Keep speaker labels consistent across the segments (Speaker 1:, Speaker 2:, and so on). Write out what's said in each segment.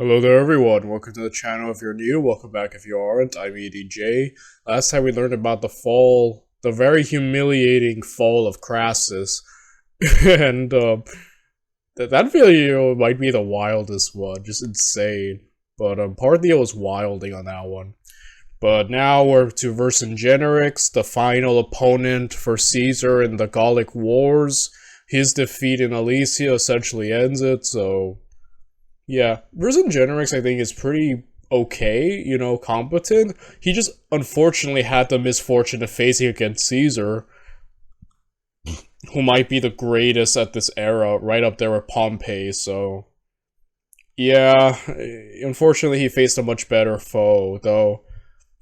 Speaker 1: Hello there everyone, welcome to the channel if you're new, welcome back if you aren't, I'm EDJ. Last time we learned about the very humiliating fall of Crassus, and that video might be the wildest one, just insane. But Parthia was wilding on that one. But now we're to Vercingetorix, the final opponent for Caesar in the Gallic Wars. His defeat in Alesia essentially ends it, so yeah, Vercingetorix I think is pretty okay, competent. He just unfortunately had the misfortune of facing against Caesar, who might be the greatest at this era, right up there with Pompey, so yeah, unfortunately he faced a much better foe, though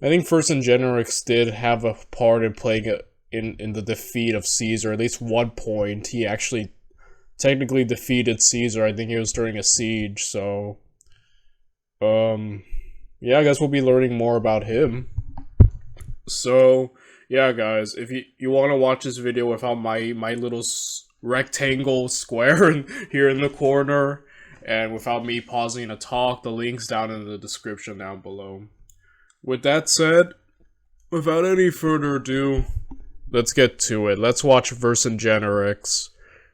Speaker 1: I think Vercingetorix did have a part in playing it in the defeat of Caesar. At least one point, he actually technically defeated Caesar. I think it was during a siege, so yeah, I guess we'll be learning more about him. So yeah, guys, if you want to watch this video without my little rectangle square here in the corner, and without me pausing to talk, the link's down in the description down below. With that said, without any further ado, let's get to it. Let's watch Vercingetorix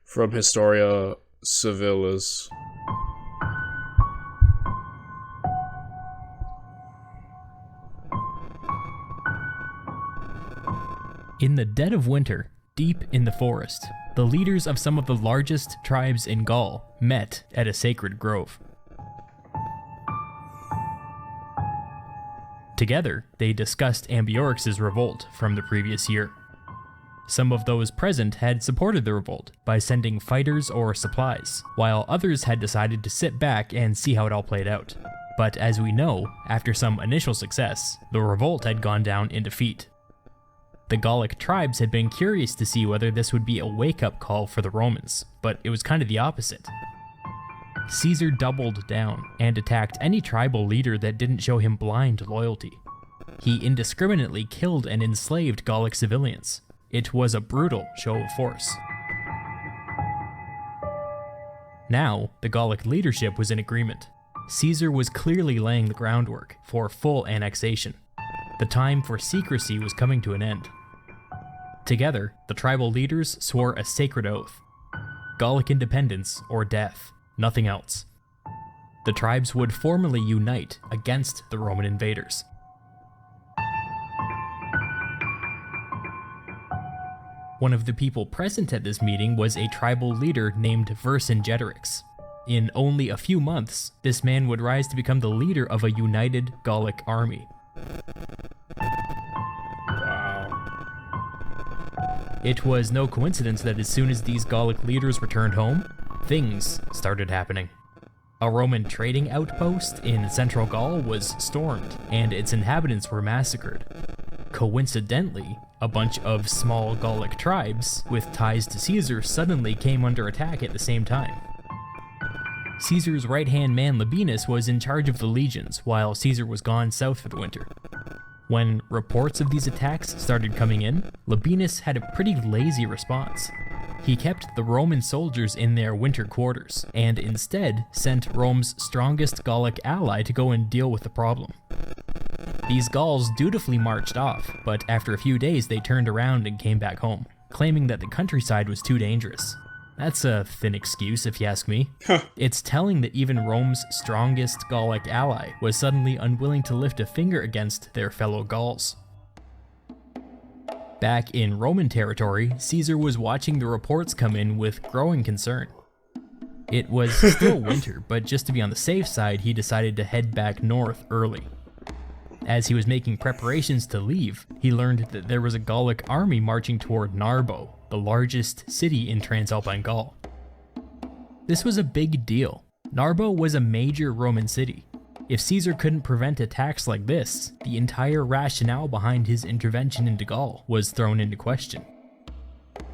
Speaker 1: from Historia Civilis.
Speaker 2: In the dead of winter, deep in the forest, the leaders of some of the largest tribes in Gaul met at a sacred grove. Together, they discussed Ambiorix's revolt from the previous year. Some of those present had supported the revolt by sending fighters or supplies, while others had decided to sit back and see how it all played out. But as we know, after some initial success, the revolt had gone down in defeat. The Gallic tribes had been curious to see whether this would be a wake-up call for the Romans, but it was kind of the opposite. Caesar doubled down and attacked any tribal leader that didn't show him blind loyalty. He indiscriminately killed and enslaved Gallic civilians. It was a brutal show of force. Now, the Gallic leadership was in agreement. Caesar was clearly laying the groundwork for full annexation. The time for secrecy was coming to an end. Together, the tribal leaders swore a sacred oath: Gallic independence or death, nothing else. The tribes would formally unite against the Roman invaders. One of the people present at this meeting was a tribal leader named Vercingetorix. In only a few months, this man would rise to become the leader of a united Gallic army. It was no coincidence that as soon as these Gallic leaders returned home, things started happening. A Roman trading outpost in central Gaul was stormed, and its inhabitants were massacred. Coincidentally, a bunch of small Gallic tribes with ties to Caesar suddenly came under attack at the same time. Caesar's right-hand man Labienus was in charge of the legions, while Caesar was gone south for the winter. When reports of these attacks started coming in, Labienus had a pretty lazy response. He kept the Roman soldiers in their winter quarters, and instead sent Rome's strongest Gallic ally to go and deal with the problem. These Gauls dutifully marched off, but after a few days they turned around and came back home, claiming that the countryside was too dangerous. That's a thin excuse if you ask me. It's telling that even Rome's strongest Gallic ally was suddenly unwilling to lift a finger against their fellow Gauls. Back in Roman territory, Caesar was watching the reports come in with growing concern. It was still winter, but just to be on the safe side, he decided to head back north early. As he was making preparations to leave, he learned that there was a Gallic army marching toward Narbo, the largest city in Transalpine Gaul. This was a big deal. Narbo was a major Roman city. If Caesar couldn't prevent attacks like this, the entire rationale behind his intervention into Gaul was thrown into question.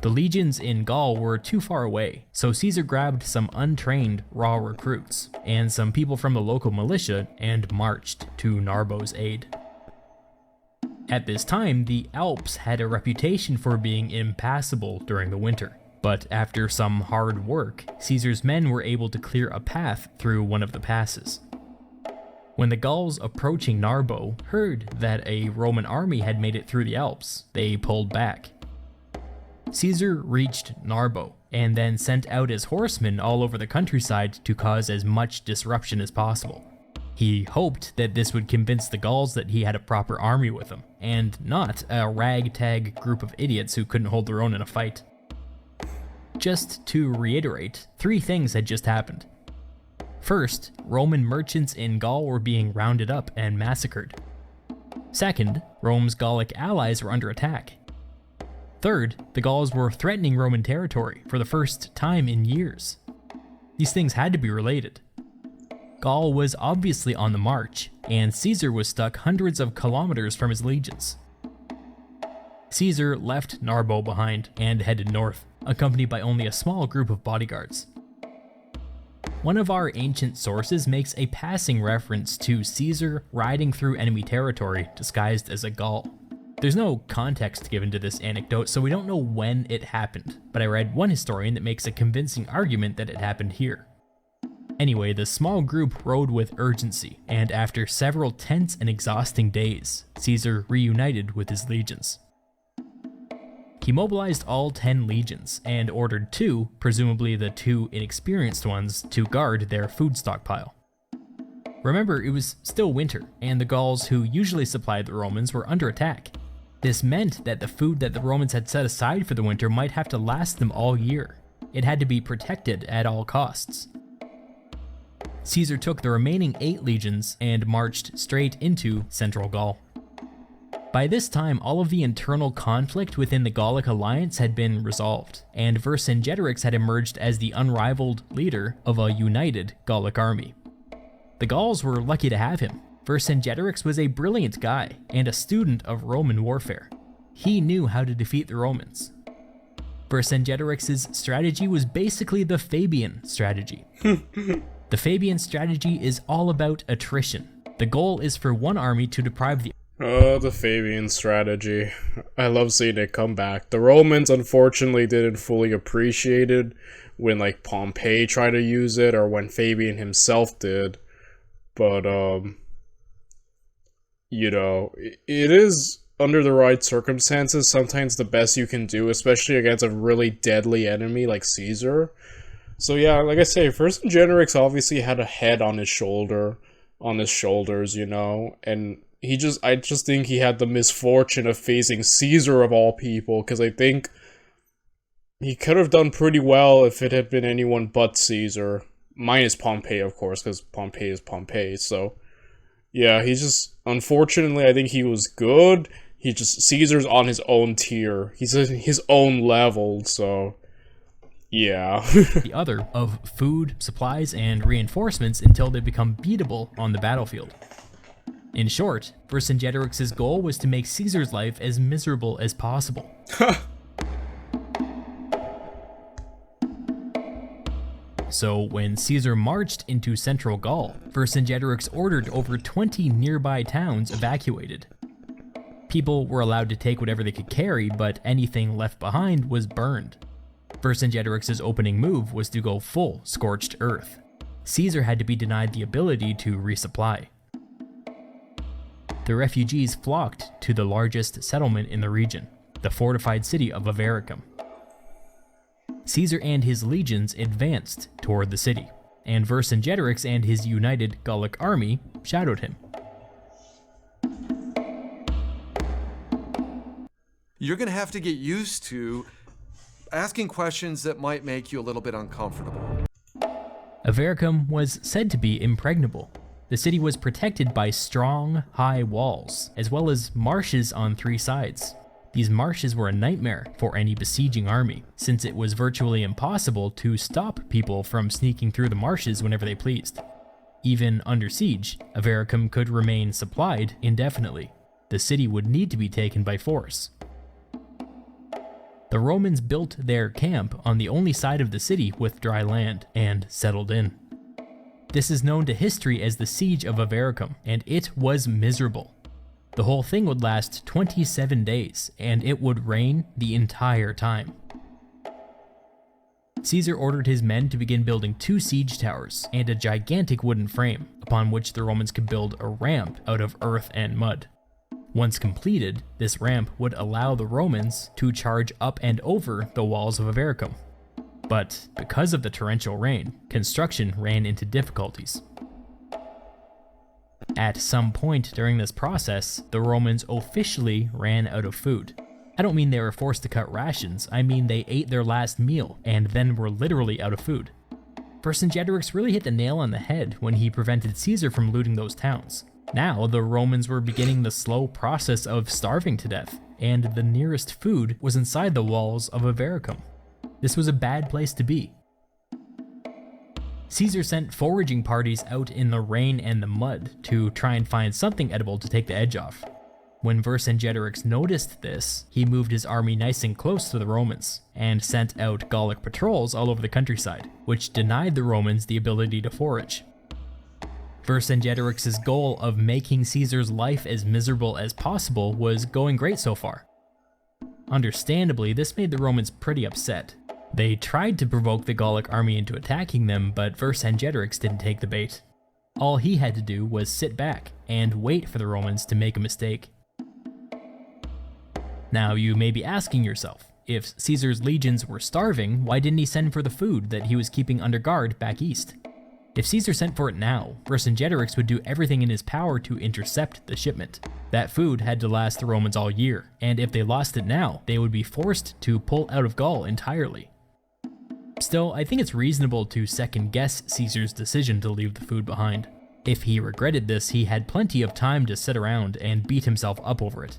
Speaker 2: The legions in Gaul were too far away, so Caesar grabbed some untrained raw recruits and some people from the local militia and marched to Narbo's aid. At this time, the Alps had a reputation for being impassable during the winter, but after some hard work, Caesar's men were able to clear a path through one of the passes. When the Gauls approaching Narbo heard that a Roman army had made it through the Alps, they pulled back. Caesar reached Narbo and then sent out his horsemen all over the countryside to cause as much disruption as possible. He hoped that this would convince the Gauls that he had a proper army with him, and not a ragtag group of idiots who couldn't hold their own in a fight. Just to reiterate, 3 things had just happened. First, Roman merchants in Gaul were being rounded up and massacred. Second, Rome's Gallic allies were under attack. Third, the Gauls were threatening Roman territory for the first time in years. These things had to be related. Gaul was obviously on the march, and Caesar was stuck hundreds of kilometers from his legions. Caesar left Narbo behind and headed north, accompanied by only a small group of bodyguards. One of our ancient sources makes a passing reference to Caesar riding through enemy territory disguised as a Gaul. There's no context given to this anecdote, so we don't know when it happened, but I read one historian that makes a convincing argument that it happened here. Anyway, the small group rode with urgency, and after several tense and exhausting days, Caesar reunited with his legions. He mobilized all 10 legions and ordered 2, presumably the 2 inexperienced ones, to guard their food stockpile. Remember, it was still winter, and the Gauls who usually supplied the Romans were under attack. This meant that the food that the Romans had set aside for the winter might have to last them all year. It had to be protected at all costs. Caesar took the remaining 8 legions and marched straight into central Gaul. By this time, all of the internal conflict within the Gallic alliance had been resolved, and Vercingetorix had emerged as the unrivaled leader of a united Gallic army. The Gauls were lucky to have him. Vercingetorix was a brilliant guy and a student of Roman warfare. He knew how to defeat the Romans. Vercingetorix's strategy was basically the Fabian strategy. The Fabian strategy is all about attrition. The goal is for one army to deprive the
Speaker 1: the Fabian strategy. I love seeing it come back. The Romans unfortunately didn't fully appreciate it when like Pompey tried to use it or when Fabian himself did. But you know, it is under the right circumstances sometimes the best you can do, especially against a really deadly enemy like Caesar. So yeah, like I say, Vercingetorix obviously had a head on his shoulders, you know, and I just think he had the misfortune of facing Caesar of all people, because I think he could have done pretty well if it had been anyone but Caesar, minus Pompey, of course, because Pompey is Pompey. So yeah, unfortunately, I think he was good. Caesar's on his own tier. He's his own level, so yeah.
Speaker 2: the other of food, supplies, and reinforcements until they become beatable on the battlefield. In short, Vercingetorix's goal was to make Caesar's life as miserable as possible. So when Caesar marched into central Gaul, Vercingetorix ordered over 20 nearby towns evacuated. People were allowed to take whatever they could carry, but anything left behind was burned. Vercingetorix's opening move was to go full scorched earth. Caesar had to be denied the ability to resupply. The refugees flocked to the largest settlement in the region, the fortified city of Avaricum. Caesar and his legions advanced toward the city, and Vercingetorix and his united Gallic army shadowed him.
Speaker 3: You're going to have to get used to asking questions that might make you a little bit uncomfortable.
Speaker 2: Avaricum was said to be impregnable. The city was protected by strong, high walls, as well as marshes on 3 sides. These marshes were a nightmare for any besieging army, since it was virtually impossible to stop people from sneaking through the marshes whenever they pleased. Even under siege, Avaricum could remain supplied indefinitely. The city would need to be taken by force. The Romans built their camp on the only side of the city with dry land and settled in. This is known to history as the Siege of Avaricum, and it was miserable. The whole thing would last 27 days, and it would rain the entire time. Caesar ordered his men to begin building 2 siege towers and a gigantic wooden frame, a upon which the Romans could build a ramp out of earth and mud. Once completed, this ramp would allow the Romans to charge up and over the walls of Avaricum. But because of the torrential rain, construction ran into difficulties. At some point during this process, the Romans officially ran out of food. I don't mean they were forced to cut rations, I mean they ate their last meal and then were literally out of food. Vercingetorix really hit the nail on the head when he prevented Caesar from looting those towns. Now, the Romans were beginning the slow process of starving to death, and the nearest food was inside the walls of Avaricum. This was a bad place to be. Caesar sent foraging parties out in the rain and the mud to try and find something edible to take the edge off. When Vercingetorix noticed this, he moved his army nice and close to the Romans, and sent out Gallic patrols all over the countryside, which denied the Romans the ability to forage. Vercingetorix's goal of making Caesar's life as miserable as possible was going great so far. Understandably, this made the Romans pretty upset. They tried to provoke the Gallic army into attacking them, but Vercingetorix didn't take the bait. All he had to do was sit back and wait for the Romans to make a mistake. Now, you may be asking yourself, if Caesar's legions were starving, why didn't he send for the food that he was keeping under guard back east? If Caesar sent for it now, Vercingetorix would do everything in his power to intercept the shipment. That food had to last the Romans all year, and if they lost it now, they would be forced to pull out of Gaul entirely. Still, I think it's reasonable to second-guess Caesar's decision to leave the food behind. If he regretted this, he had plenty of time to sit around and beat himself up over it.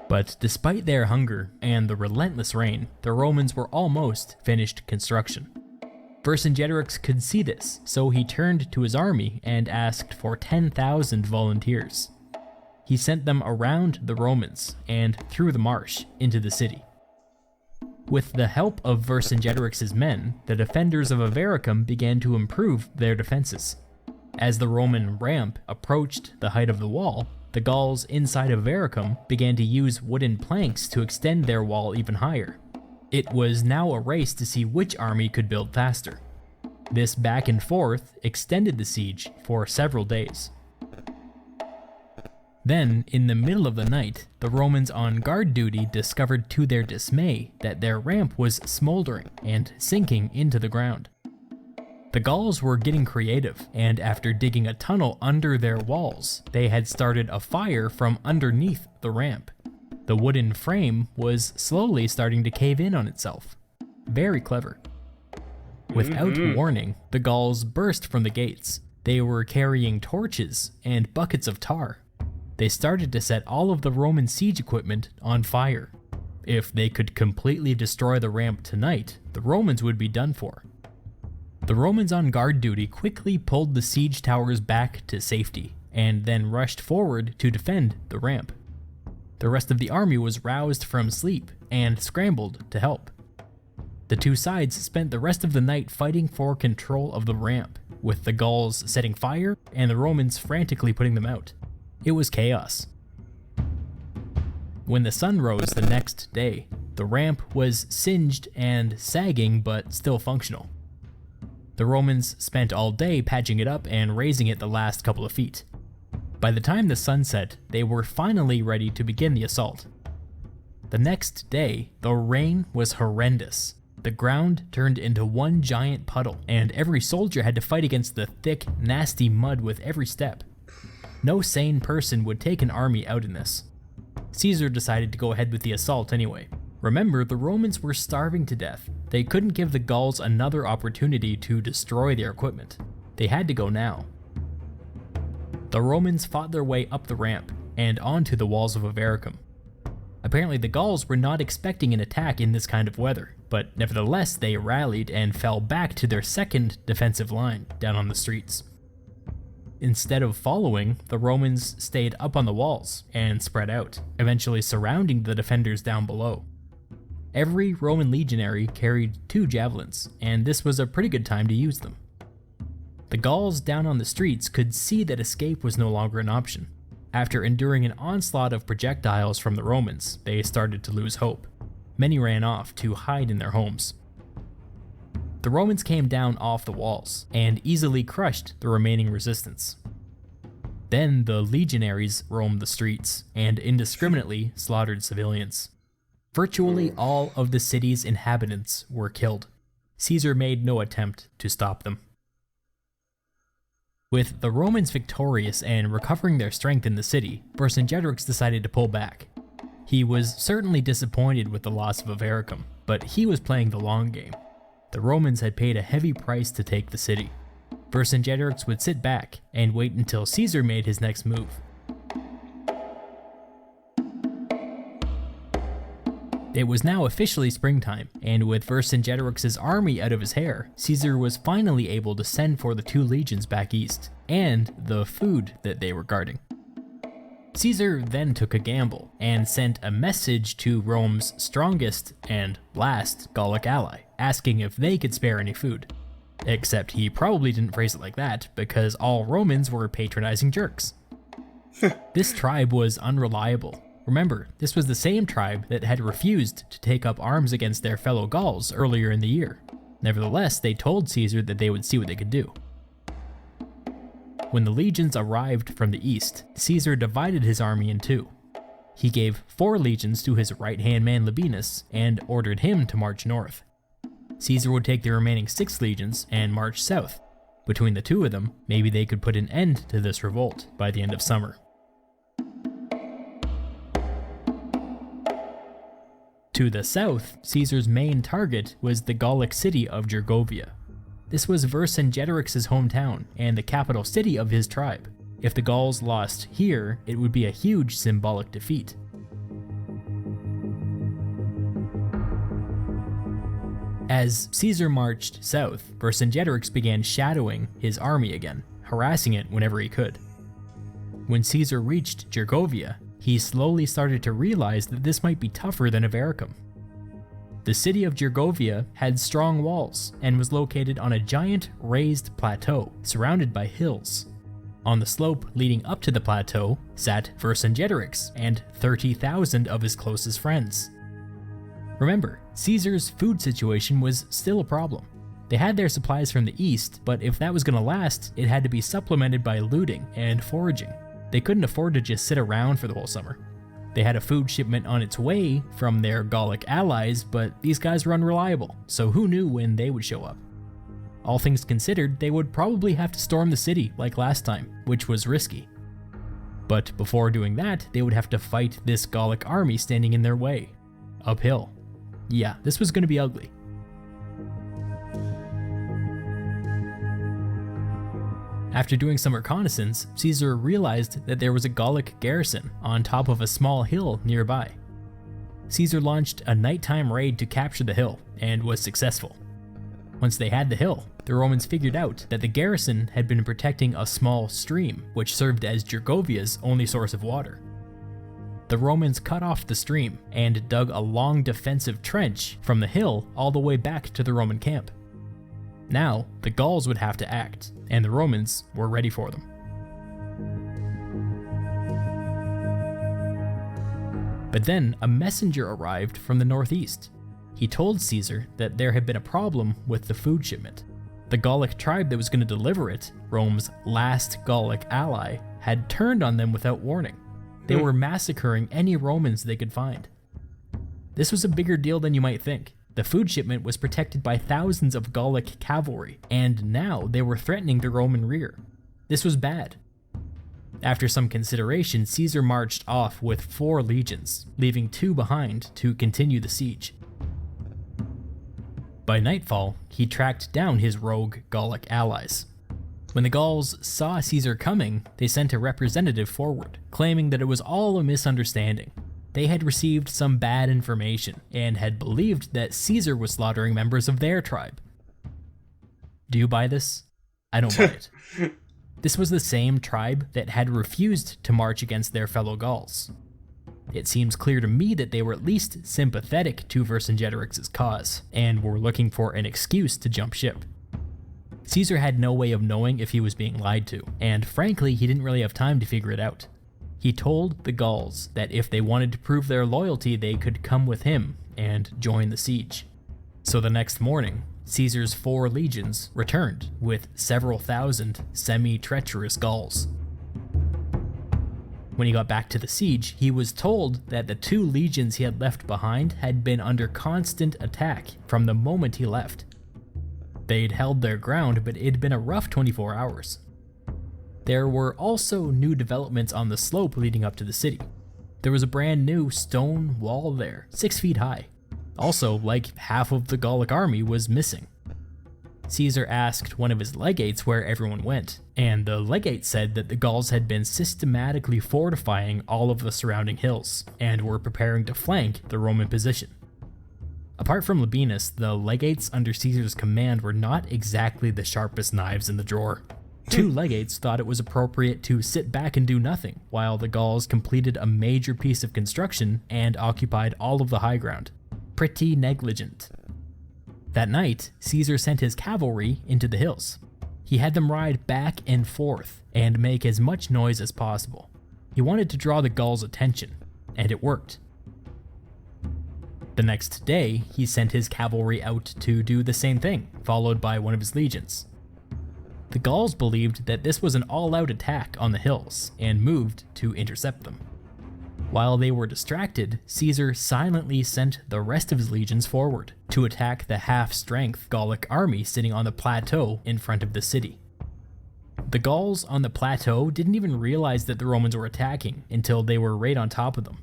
Speaker 2: But despite their hunger and the relentless rain, the Romans were almost finished construction. Vercingetorix could see this, so he turned to his army and asked for 10,000 volunteers. He sent them around the Romans and through the marsh into the city. With the help of Vercingetorix's men, the defenders of Avaricum began to improve their defenses. As the Roman ramp approached the height of the wall, the Gauls inside of Avaricum began to use wooden planks to extend their wall even higher. It was now a race to see which army could build faster. This back and forth extended the siege for several days. Then, in the middle of the night, the Romans on guard duty discovered to their dismay that their ramp was smoldering and sinking into the ground. The Gauls were getting creative, and after digging a tunnel under their walls, they had started a fire from underneath the ramp. The wooden frame was slowly starting to cave in on itself. Very clever. Without warning, the Gauls burst from the gates. They were carrying torches and buckets of tar. They started to set all of the Roman siege equipment on fire. If they could completely destroy the ramp tonight, the Romans would be done for. The Romans on guard duty quickly pulled the siege towers back to safety, and then rushed forward to defend the ramp. The rest of the army was roused from sleep and scrambled to help. The two sides spent the rest of the night fighting for control of the ramp, with the Gauls setting fire and the Romans frantically putting them out. It was chaos. When the sun rose the next day, the ramp was singed and sagging but still functional. The Romans spent all day patching it up and raising it the last couple of feet. By the time the sun set, they were finally ready to begin the assault. The next day, the rain was horrendous. The ground turned into one giant puddle, and every soldier had to fight against the thick, nasty mud with every step. No sane person would take an army out in this. Caesar decided to go ahead with the assault anyway. Remember, the Romans were starving to death. They couldn't give the Gauls another opportunity to destroy their equipment. They had to go now. The Romans fought their way up the ramp and onto the walls of Avaricum. Apparently the Gauls were not expecting an attack in this kind of weather, but nevertheless they rallied and fell back to their second defensive line down on the streets. Instead of following, the Romans stayed up on the walls and spread out, eventually surrounding the defenders down below. Every Roman legionary carried 2 javelins, and this was a pretty good time to use them. The Gauls down on the streets could see that escape was no longer an option. After enduring an onslaught of projectiles from the Romans, they started to lose hope. Many ran off to hide in their homes. The Romans came down off the walls and easily crushed the remaining resistance. Then the legionaries roamed the streets and indiscriminately slaughtered civilians. Virtually all of the city's inhabitants were killed. Caesar made no attempt to stop them. With the Romans victorious and recovering their strength in the city, Vercingetorix decided to pull back. He was certainly disappointed with the loss of Avaricum, but he was playing the long game. The Romans had paid a heavy price to take the city. Vercingetorix would sit back and wait until Caesar made his next move. It was now officially springtime, and with Vercingetorix's army out of his hair, Caesar was finally able to send for the 2 legions back east, and the food that they were guarding. Caesar then took a gamble, and sent a message to Rome's strongest and last Gallic ally, asking if they could spare any food. Except he probably didn't phrase it like that, because all Romans were patronizing jerks. This tribe was unreliable. Remember, this was the same tribe that had refused to take up arms against their fellow Gauls earlier in the year. Nevertheless, they told Caesar that they would see what they could do. When the legions arrived from the east, Caesar divided his army in 2. He gave 4 legions to his right-hand man Labienus and ordered him to march north. Caesar would take the remaining 6 legions and march south. Between the 2 of them, maybe they could put an end to this revolt by the end of summer. To the south, Caesar's main target was the Gallic city of Gergovia. This was Vercingetorix's hometown and the capital city of his tribe. If the Gauls lost here, it would be a huge symbolic defeat. As Caesar marched south, Vercingetorix began shadowing his army again, harassing it whenever he could. When Caesar reached Gergovia, he slowly started to realize that this might be tougher than Avaricum. The city of Gergovia had strong walls and was located on a giant raised plateau surrounded by hills. On the slope leading up to the plateau sat Vercingetorix and 30,000 of his closest friends. Remember, Caesar's food situation was still a problem. They had their supplies from the east, but if that was going to last, it had to be supplemented by looting and foraging. They couldn't afford to just sit around for the whole summer. They had a food shipment on its way from their Gallic allies, but these guys were unreliable, so who knew when they would show up? All things considered, they would probably have to storm the city like last time, which was risky. But before doing that, they would have to fight this Gallic army standing in their way. Uphill. Yeah, this was going to be ugly. After doing some reconnaissance, Caesar realized that there was a Gallic garrison on top of a small hill nearby. Caesar launched a nighttime raid to capture the hill, and was successful. Once they had the hill, the Romans figured out that the garrison had been protecting a small stream, which served as Gergovia's only source of water. The Romans cut off the stream, and dug a long defensive trench from the hill all the way back to the Roman camp. Now, the Gauls would have to act, and the Romans were ready for them. But then, a messenger arrived from the northeast. He told Caesar that there had been a problem with the food shipment. The Gallic tribe that was going to deliver it, Rome's last Gallic ally, had turned on them without warning. They were massacring any Romans they could find. This was a bigger deal than you might think. The food shipment was protected by thousands of Gallic cavalry, and now they were threatening the Roman rear. This was bad. After some consideration, Caesar marched off with 4 legions, leaving 2 behind to continue the siege. By nightfall, he tracked down his rogue Gallic allies. When the Gauls saw Caesar coming, they sent a representative forward, claiming that it was all a misunderstanding. They had received some bad information, and had believed that Caesar was slaughtering members of their tribe. Do you buy this? I don't buy it. This was the same tribe that had refused to march against their fellow Gauls. It seems clear to me that they were at least sympathetic to Vercingetorix's cause, and were looking for an excuse to jump ship. Caesar had no way of knowing if he was being lied to, and frankly, he didn't really have time to figure it out. He told the Gauls that if they wanted to prove their loyalty, they could come with him and join the siege. So the next morning, Caesar's 4 legions returned with several thousand semi-treacherous Gauls. When he got back to the siege, he was told that the 2 legions he had left behind had been under constant attack from the moment he left. They'd held their ground, but it'd been a rough 24 hours. There were also new developments on the slope leading up to the city. There was a brand new stone wall there, 6 feet high. Also, like half of the Gallic army was missing. Caesar asked one of his legates where everyone went, and the legate said that the Gauls had been systematically fortifying all of the surrounding hills, and were preparing to flank the Roman position. Apart from Labienus, the legates under Caesar's command were not exactly the sharpest knives in the drawer. 2 legates thought it was appropriate to sit back and do nothing, while the Gauls completed a major piece of construction and occupied all of the high ground. Pretty negligent. That night, Caesar sent his cavalry into the hills. He had them ride back and forth and make as much noise as possible. He wanted to draw the Gauls' attention, and it worked. The next day, he sent his cavalry out to do the same thing, followed by one of his legions. The Gauls believed that this was an all-out attack on the hills and moved to intercept them. While they were distracted, Caesar silently sent the rest of his legions forward to attack the half-strength Gallic army sitting on the plateau in front of the city. The Gauls on the plateau didn't even realize that the Romans were attacking until they were right on top of them.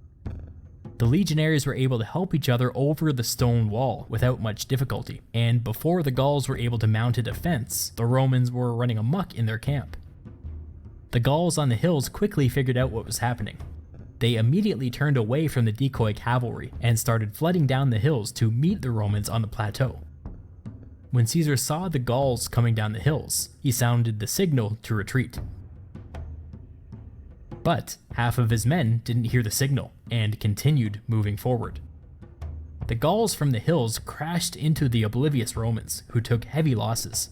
Speaker 2: The legionaries were able to help each other over the stone wall without much difficulty, and before the Gauls were able to mount a defense, the Romans were running amok in their camp. The Gauls on the hills quickly figured out what was happening. They immediately turned away from the decoy cavalry and started flooding down the hills to meet the Romans on the plateau. When Caesar saw the Gauls coming down the hills, he sounded the signal to retreat. But half of his men didn't hear the signal and continued moving forward. The Gauls from the hills crashed into the oblivious Romans, who took heavy losses.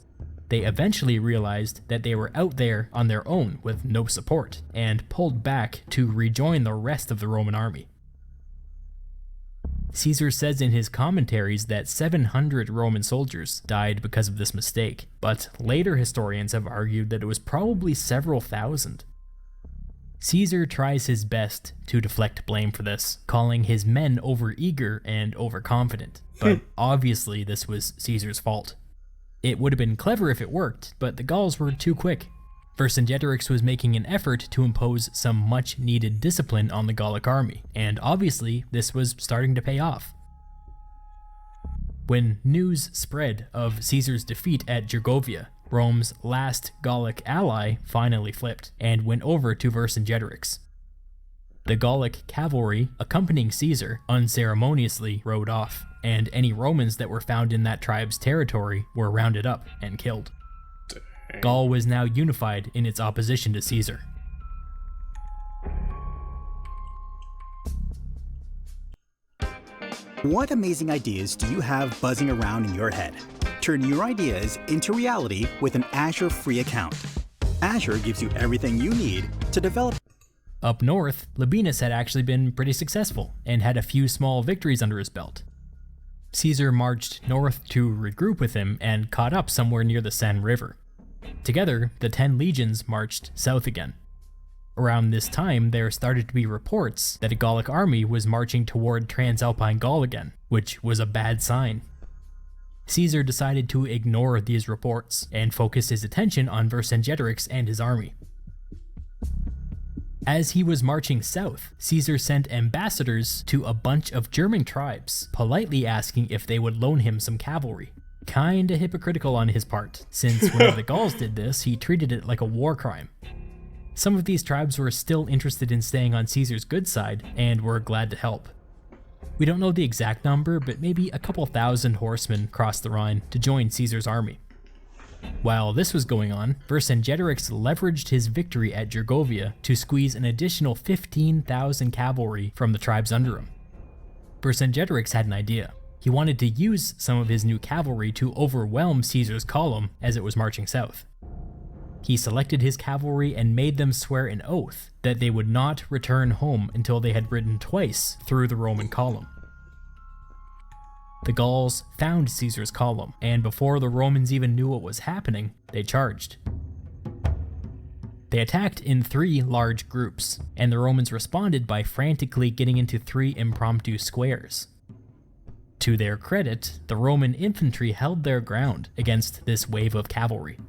Speaker 2: They eventually realized that they were out there on their own with no support, and pulled back to rejoin the rest of the Roman army. Caesar says in his commentaries that 700 Roman soldiers died because of this mistake, but later historians have argued that it was probably several thousand. Caesar tries his best to deflect blame for this, calling his men overeager and overconfident, but obviously this was Caesar's fault. It would have been clever if it worked, but the Gauls were too quick. Vercingetorix was making an effort to impose some much-needed discipline on the Gallic army, and obviously this was starting to pay off. When news spread of Caesar's defeat at Gergovia, Rome's last Gallic ally finally flipped and went over to Vercingetorix. The Gallic cavalry accompanying Caesar unceremoniously rode off, and any Romans that were found in that tribe's territory were rounded up and killed.
Speaker 1: Dang.
Speaker 2: Gaul was now unified in its opposition to Caesar.
Speaker 4: What amazing ideas do you have buzzing around in your head? Turn your ideas into reality with an Azure free account. Azure gives you everything you need to develop.
Speaker 2: Up north, Labienus had actually been pretty successful and had a few small victories under his belt. Caesar marched north to regroup with him and caught up somewhere near the Seine River. Together, the 10 legions marched south again. Around this time, there started to be reports that a Gallic army was marching toward Transalpine Gaul again, which was a bad sign. Caesar decided to ignore these reports and focus his attention on Vercingetorix and his army. As he was marching south, Caesar sent ambassadors to a bunch of German tribes, politely asking if they would loan him some cavalry. Kinda hypocritical on his part, since whenever the Gauls did this, he treated it like a war crime. Some of these tribes were still interested in staying on Caesar's good side and were glad to help. We don't know the exact number, but maybe a couple thousand horsemen crossed the Rhine to join Caesar's army. While this was going on, Vercingetorix leveraged his victory at Gergovia to squeeze an additional 15,000 cavalry from the tribes under him. Vercingetorix had an idea. He wanted to use some of his new cavalry to overwhelm Caesar's column as it was marching south. He selected his cavalry and made them swear an oath that they would not return home until they had ridden twice through the Roman column. The Gauls found Caesar's column, and before the Romans even knew what was happening, they charged. They attacked in 3 large groups, and the Romans responded by frantically getting into 3 impromptu squares. To their credit, the Roman infantry held their ground against this wave of cavalry.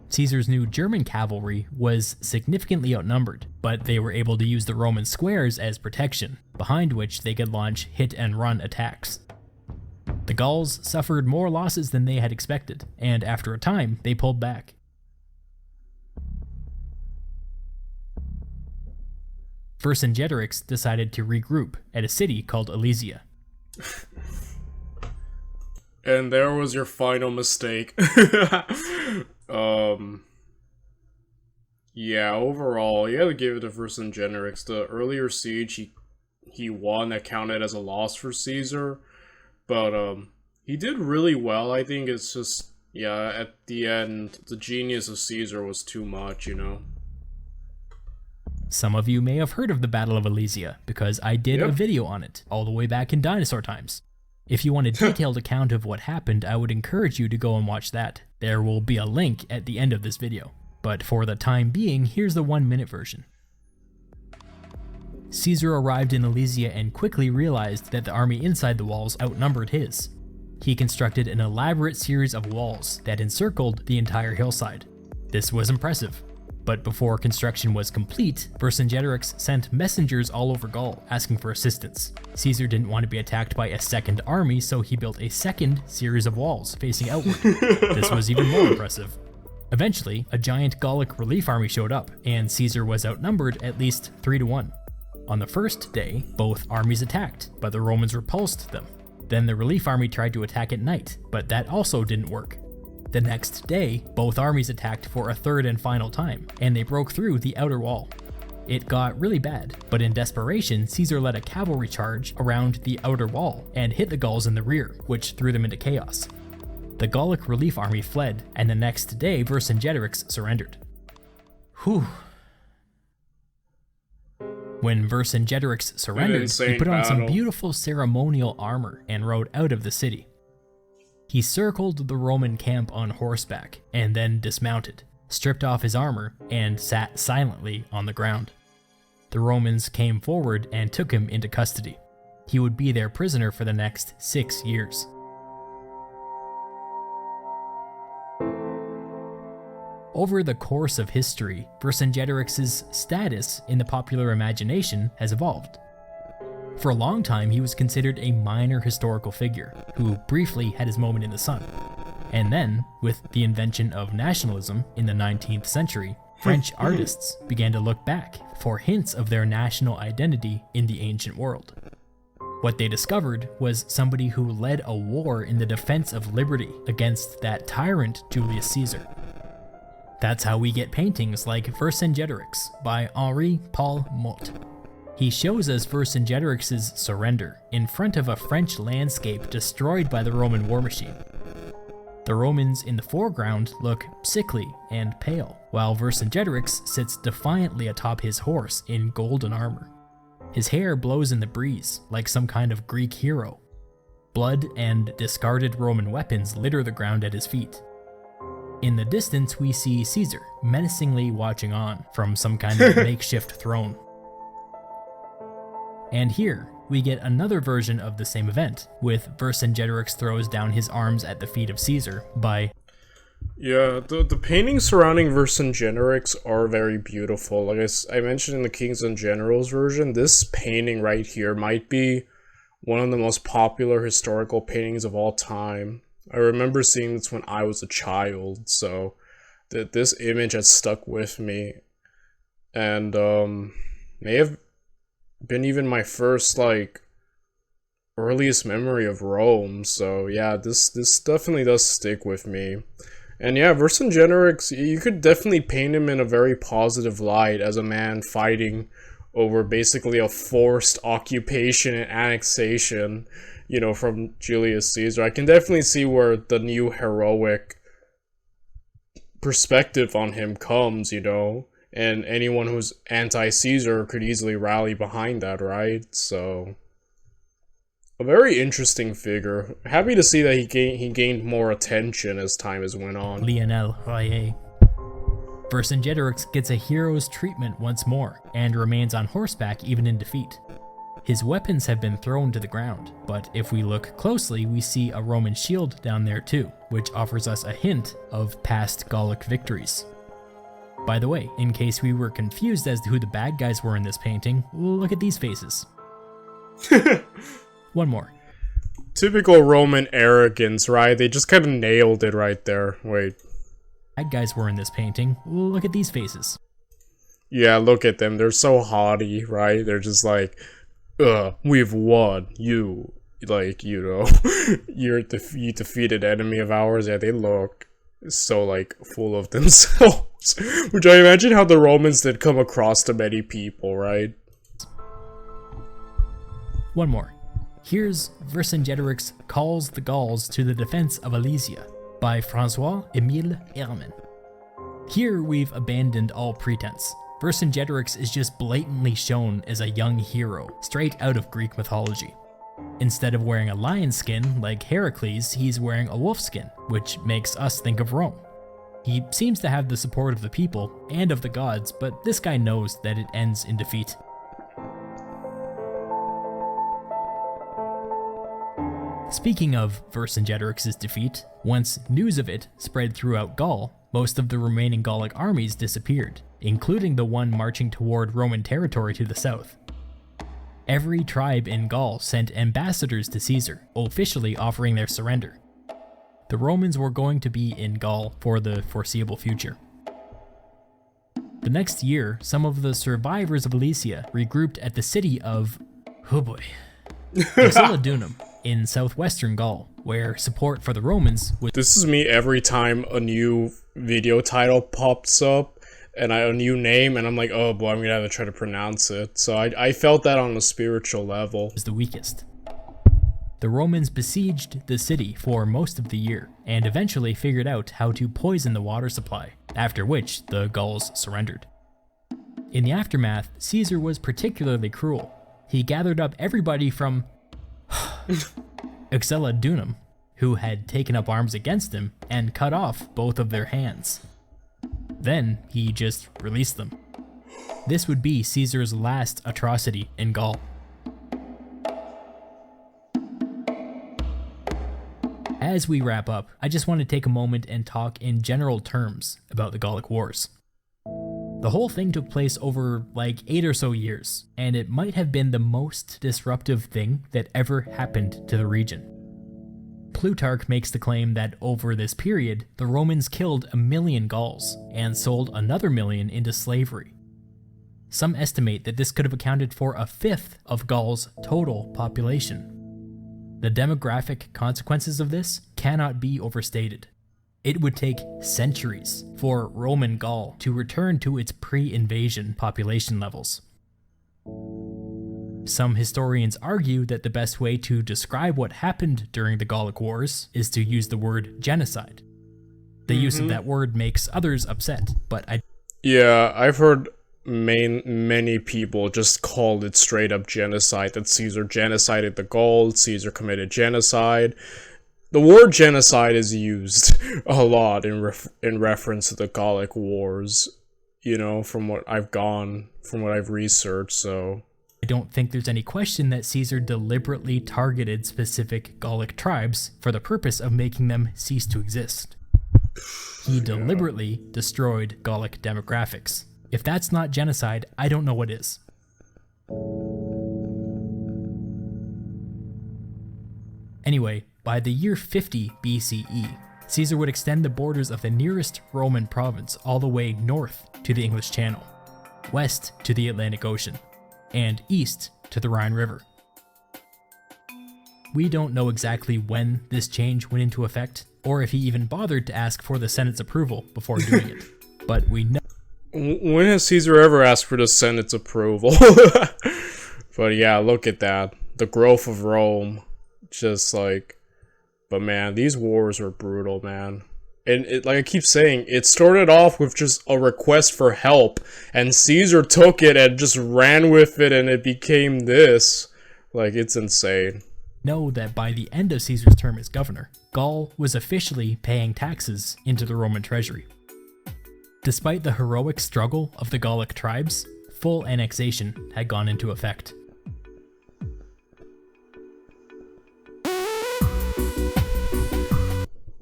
Speaker 2: Caesar's new German cavalry was significantly outnumbered, but they were able to use the Roman squares as protection, behind which they could launch hit-and-run attacks. The Gauls suffered more losses than they had expected, and after a time, they pulled back. Vercingetorix decided to regroup at a city called Alesia.
Speaker 1: And there was your final mistake. Yeah, overall, you had to give it to Vercingetorix. The earlier siege he won, that counted as a loss for Caesar. But he did really well. I think it's just, yeah, at the end, the genius of Caesar was too much, you know?
Speaker 2: Some of you may have heard of the Battle of Alesia, because I did a video on it, all the way back in dinosaur times. If you want a detailed account of what happened, I would encourage you to go and watch that. There will be a link at the end of this video. But for the time being, here's the 1-minute version. Caesar arrived in Alesia and quickly realized that the army inside the walls outnumbered his. He constructed an elaborate series of walls that encircled the entire hillside. This was impressive. But before construction was complete, Vercingetorix sent messengers all over Gaul asking for assistance. Caesar didn't want to be attacked by a second army, so he built a second series of walls facing outward. This was even more impressive. Eventually, a giant Gallic relief army showed up, and Caesar was outnumbered at least 3-1. On the first day, both armies attacked, but the Romans repulsed them. Then the relief army tried to attack at night, but that also didn't work. The next day, both armies attacked for a third and final time, and they broke through the outer wall. It got really bad, but in desperation, Caesar led a cavalry charge around the outer wall and hit the Gauls in the rear, which threw them into chaos. The Gallic relief army fled, and the next day Vercingetorix surrendered. Whew. When Vercingetorix surrendered, he put on some beautiful ceremonial armor and rode out of the city. He circled the Roman camp on horseback and then dismounted, stripped off his armor, and sat silently on the ground. The Romans came forward and took him into custody. He would be their prisoner for the next 6 years. Over the course of history, Vercingetorix's status in the popular imagination has evolved. For a long time, he was considered a minor historical figure, who briefly had his moment in the sun. And then, with the invention of nationalism in the 19th century, French artists began to look back for hints of their national identity in the ancient world. What they discovered was somebody who led a war in the defense of liberty against that tyrant Julius Caesar. That's how we get paintings like Vercingetorix by Henri Paul Motte. He shows us Vercingetorix's surrender in front of a French landscape destroyed by the Roman war machine. The Romans in the foreground look sickly and pale, while Vercingetorix sits defiantly atop his horse in golden armor. His hair blows in the breeze like some kind of Greek hero. Blood and discarded Roman weapons litter the ground at his feet. In the distance, we see Caesar menacingly watching on from some kind of makeshift throne. And here, we get another version of the same event, with Vercingetorix throws down his arms at the feet of Caesar by...
Speaker 1: Yeah, the paintings surrounding Vercingetorix are very beautiful. Like I mentioned in the Kings and Generals version, this painting right here might be one of the most popular historical paintings of all time. I remember seeing this when I was a child, so this image has stuck with me. And may have been even my first, like, earliest memory of Rome, so yeah, this definitely does stick with me. And yeah, Vercingetorix, you could definitely paint him in a very positive light as a man fighting over basically a forced occupation and annexation, you know, from Julius Caesar. I can definitely see where the new heroic perspective on him comes, you know, and anyone who's anti-Caesar could easily rally behind that, right? So A very interesting figure. Happy to see that he gained more attention as time has went on.
Speaker 2: Lionel Royer. Vercingetorix gets a hero's treatment once more, and remains on horseback even in defeat. His weapons have been thrown to the ground, but if we look closely, we see a Roman shield down there too, which offers us a hint of past Gallic victories. By the way, in case we were confused as to who the bad guys were in this painting, look at these faces. One more.
Speaker 1: Typical Roman arrogance, right? They just kind of nailed it right there. Wait.
Speaker 2: Bad guys were in this painting, look at these faces.
Speaker 1: Yeah, look at them. They're so haughty, right? They're just like, we've won. You, like, you know, you defeated enemy of ours. Yeah, they look so, like, full of themselves. Which I imagine how the Romans did come across to many people, right?
Speaker 2: One more. Here's Vercingetorix Calls the Gauls to the Defense of Alesia by François-Émile Herman. Here we've abandoned all pretense. Vercingetorix is just blatantly shown as a young hero, straight out of Greek mythology. Instead of wearing a lion skin like Heracles, he's wearing a wolf skin, which makes us think of Rome. He seems to have the support of the people and of the gods, but this guy knows that it ends in defeat. Speaking of Vercingetorix's defeat, once news of it spread throughout Gaul, most of the remaining Gallic armies disappeared, including the one marching toward Roman territory to the south. Every tribe in Gaul sent ambassadors to Caesar, officially offering their surrender. The Romans were going to be in Gaul for the foreseeable future. The next year, some of the survivors of Alesia regrouped at the city of Exilidunum in southwestern Gaul, where support for the Romans was—
Speaker 1: This is me every time a new video title pops up and a new name, and I'm like, oh boy, I'm gonna have to try to pronounce it. So I felt that on a spiritual level.
Speaker 2: the weakest. The Romans besieged the city for most of the year, and eventually figured out how to poison the water supply, after which the Gauls surrendered. In the aftermath, Caesar was particularly cruel. He gathered up everybody from Exilidunum, who had taken up arms against him, and cut off both of their hands. Then he just released them. This would be Caesar's last atrocity in Gaul. As we wrap up, I just want to take a moment and talk in general terms about the Gallic Wars. The whole thing took place over like 8 or so years, and it might have been the most disruptive thing that ever happened to the region. Plutarch makes the claim that over this period, the Romans killed 1 million Gauls and sold another 1 million into slavery. Some estimate that this could have accounted for 1/5 of Gaul's total population. The demographic consequences of this cannot be overstated. It would take centuries for Roman Gaul to return to its pre-invasion population levels. Some historians argue that the best way to describe what happened during the Gallic Wars is to use the word genocide. The use of that word makes others upset, but
Speaker 1: Yeah, I've heard many people just called it straight up genocide, that Caesar genocided the Gauls, Caesar committed genocide. The word genocide is used a lot in reference to the Gallic Wars, you know, from what I've researched, so...
Speaker 2: I don't think there's any question that Caesar deliberately targeted specific Gallic tribes for the purpose of making them cease to exist. He deliberately destroyed Gallic demographics. If that's not genocide, I don't know what is. Anyway, by the year 50 BCE, Caesar would extend the borders of the nearest Roman province all the way north to the English Channel, west to the Atlantic Ocean, and east to the Rhine River. We don't know exactly when this change went into effect, or if he even bothered to ask for the Senate's approval before doing it, but we know.
Speaker 1: When has Caesar ever asked for the Senate's approval? But yeah, look at that. The growth of Rome. Just like... But man, these wars were brutal, man. And like I keep saying, it started off with just a request for help, and Caesar took it and just ran with it, and it became this. Like, it's insane.
Speaker 2: know that by the end of Caesar's term as governor, Gaul was officially paying taxes into the Roman treasury. Despite the heroic struggle of the Gallic tribes, full annexation had gone into effect.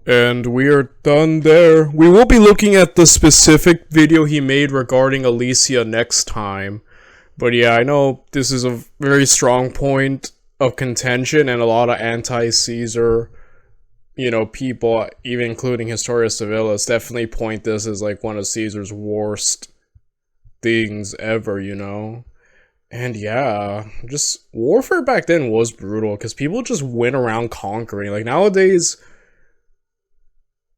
Speaker 1: And we are done there. We will be looking at the specific video he made regarding Alesia next time. But yeah, I know this is a very strong point of contention, and a lot of anti-Caesar, people, even including Historia Civilis, definitely point this as like one of Caesar's worst things ever, And yeah, just warfare back then was brutal, because people just went around conquering. Like nowadays,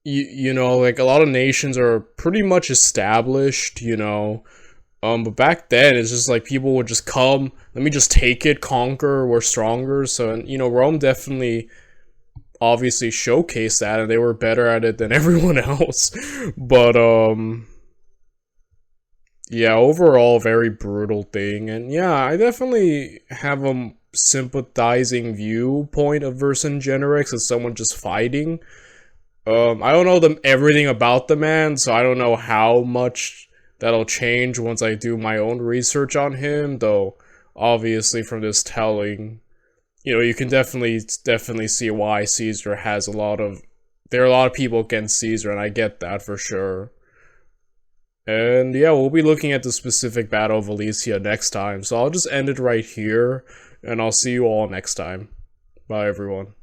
Speaker 1: like a lot of nations are pretty much established, but back then it's just like people would just come, let me just take it, conquer, we're stronger. So, Rome definitely obviously showcased that, and they were better at it than everyone else. But yeah, overall very brutal thing. And yeah, I definitely have a sympathizing viewpoint of Vercingetorix as someone just fighting. I don't know everything about the man, so I don't know how much that'll change once I do my own research on him, though obviously from this telling, you can definitely see why Caesar has there are a lot of people against Caesar, and I get that for sure. And yeah, we'll be looking at the specific Battle of Alesia next time, so I'll just end it right here, and I'll see you all next time. Bye everyone.